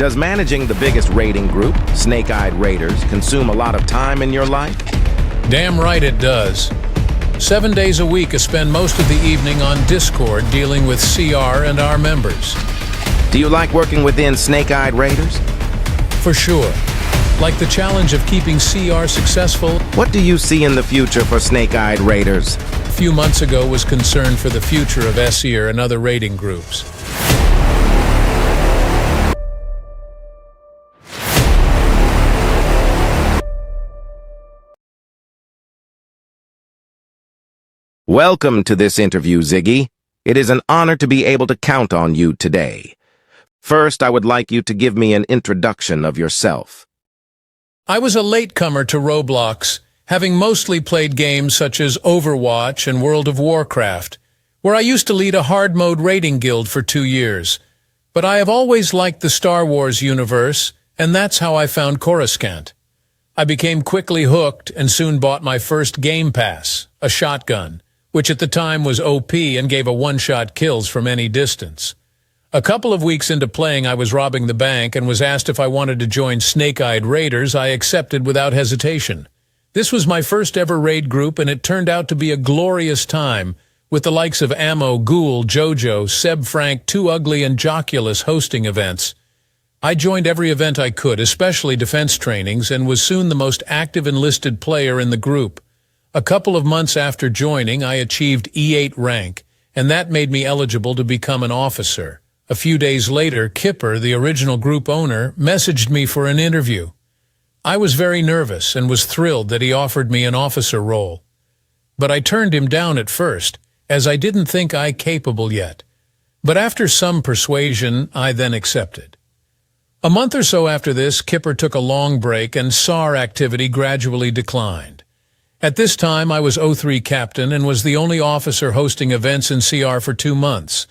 Does managing the biggest raiding group, Snake-Eyed Raiders, consume a lot of time in your life? Damn right it does. 7 days a week I spend most of the evening on Discord dealing with CR and our members. Do you like working within Snake-Eyed Raiders? For sure. Like the challenge of keeping CR successful. What do you see in the future for Snake-Eyed Raiders? A few months ago was concerned for the future of SER and other raiding groups. Welcome to this interview, Ziggy. It is an honor to be able to count on you today. First, I would like you to give me an introduction of yourself. I was a latecomer to Roblox, having mostly played games such as Overwatch and World of Warcraft, where I used to lead a hard-mode raiding guild for 2 years. But I have always liked the Star Wars universe, and that's how I found Coruscant. I became quickly hooked and soon bought my first Gamepass, a shotgun, which at the time was OP and gave a one-shot kills from any distance. A couple of weeks into playing, I was robbing the bank and was asked if I wanted to join Snake-Eyed Raiders. I accepted without hesitation. This was my first ever raid group, and it turned out to be a glorious time, with the likes of Ammo, Ghoul, Jojo, Seb Frank, Too Ugly, and Joculus hosting events. I joined every event I could, especially defense trainings, and was soon the most active enlisted player in the group. A couple of months after joining, I achieved E8 rank, and that made me eligible to become an officer. A few days later, Kipper, the original group owner, messaged me for an interview. I was very nervous and was thrilled that he offered me an officer role. But I turned him down at first, as I didn't think I capable yet. But after some persuasion, I then accepted. A month or so after this, Kipper took a long break and SAR activity gradually declined. At this time, I was O3 captain and was the only officer hosting events in CR for 2 months.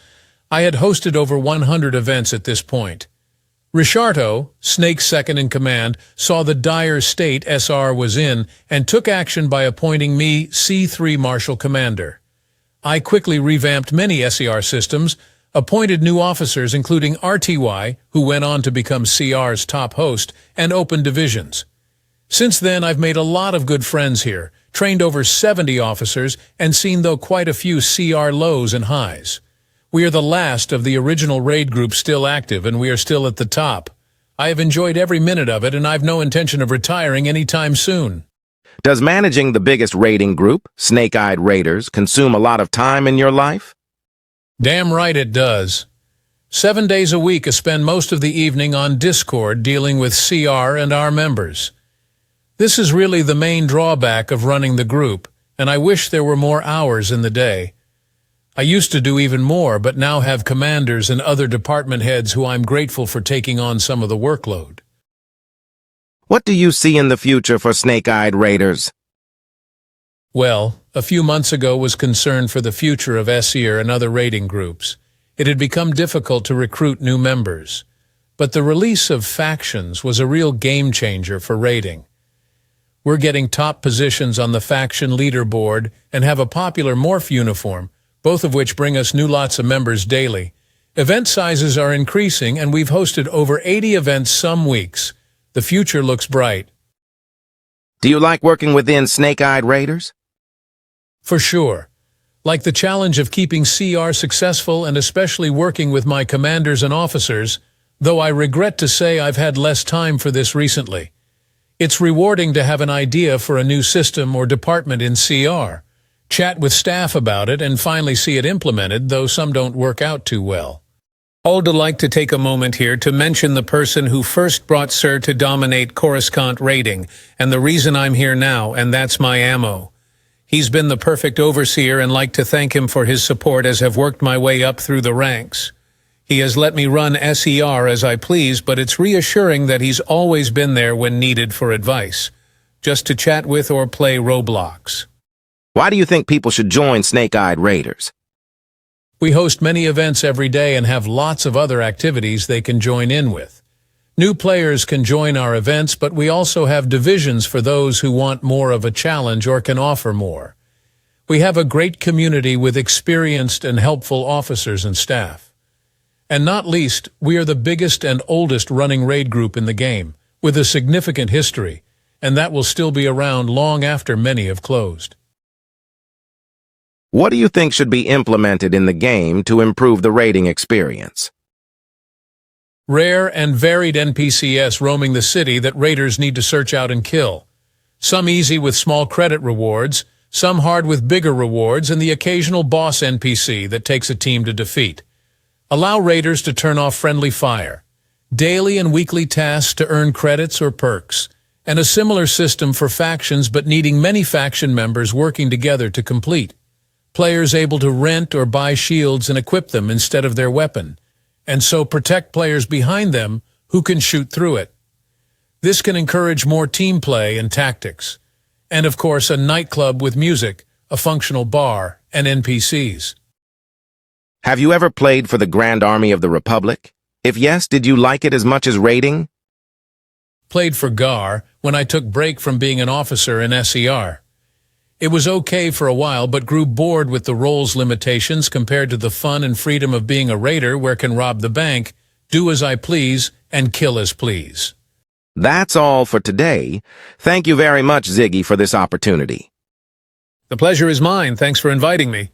I had hosted over 100 events at this point. Richardo, Snake's second-in-command, saw the dire state SR was in and took action by appointing me C3 Marshal Commander. I quickly revamped many SER systems, appointed new officers including RTY, who went on to become CR's top host, and opened divisions. Since then, I've made a lot of good friends here, trained over 70 officers, and seen though quite a few CR lows and highs. We are the last of the original raid group still active, and we are still at the top. I have enjoyed every minute of it, and I've no intention of retiring anytime soon. Does managing the biggest raiding group, Snake-Eyed Raiders, consume a lot of time in your life? Damn right it does. 7 days a week I spend most of the evening on Discord dealing with CR and our members. This is really the main drawback of running the group, and I wish there were more hours in the day. I used to do even more, but now have commanders and other department heads who I'm grateful for taking on some of the workload. What do you see in the future for Snake-Eyed Raiders? Well, a few months ago was concerned for the future of SER and other raiding groups. It had become difficult to recruit new members. But the release of factions was a real game changer for raiding. We're getting top positions on the faction leaderboard and have a popular morph uniform, both of which bring us new lots of members daily. Event sizes are increasing, and we've hosted over 80 events some weeks. The future looks bright. Do you like working within Snake-Eyed Raiders? For sure. Like the challenge of keeping CR successful and especially working with my commanders and officers, though I regret to say I've had less time for this recently. It's rewarding to have an idea for a new system or department in CR, chat with staff about it, and finally see it implemented, though some don't work out too well. I'd like to take a moment here to mention the person who first brought Sir to dominate Coruscant raiding, and the reason I'm here now, and that's my Ammo. He's been the perfect overseer, and like to thank him for his support as I've worked my way up through the ranks. He has let me run SER as I please, but it's reassuring that he's always been there when needed for advice, just to chat with or play Roblox. Why do you think people should join Snake-Eyed Raiders? We host many events every day and have lots of other activities they can join in with. New players can join our events, but we also have divisions for those who want more of a challenge or can offer more. We have a great community with experienced and helpful officers and staff. And not least, we are the biggest and oldest running raid group in the game, with a significant history, and that will still be around long after many have closed. What do you think should be implemented in the game to improve the raiding experience? Rare and varied NPCs roaming the city that raiders need to search out and kill. Some easy with small credit rewards, some hard with bigger rewards, and the occasional boss NPC that takes a team to defeat. Allow raiders to turn off friendly fire, daily and weekly tasks to earn credits or perks, and a similar system for factions but needing many faction members working together to complete. Players able to rent or buy shields and equip them instead of their weapon, and so protect players behind them who can shoot through it. This can encourage more team play and tactics. And of course, a nightclub with music, a functional bar, and NPCs. Have you ever played for the Grand Army of the Republic? If yes, did you like it as much as raiding? Played for GAR when I took break from being an officer in SER. It was okay for a while, but grew bored with the roles limitations compared to the fun and freedom of being a raider where can rob the bank, do as I please, and kill as please. That's all for today. Thank you very much, Ziggy, for this opportunity. The pleasure is mine. Thanks for inviting me.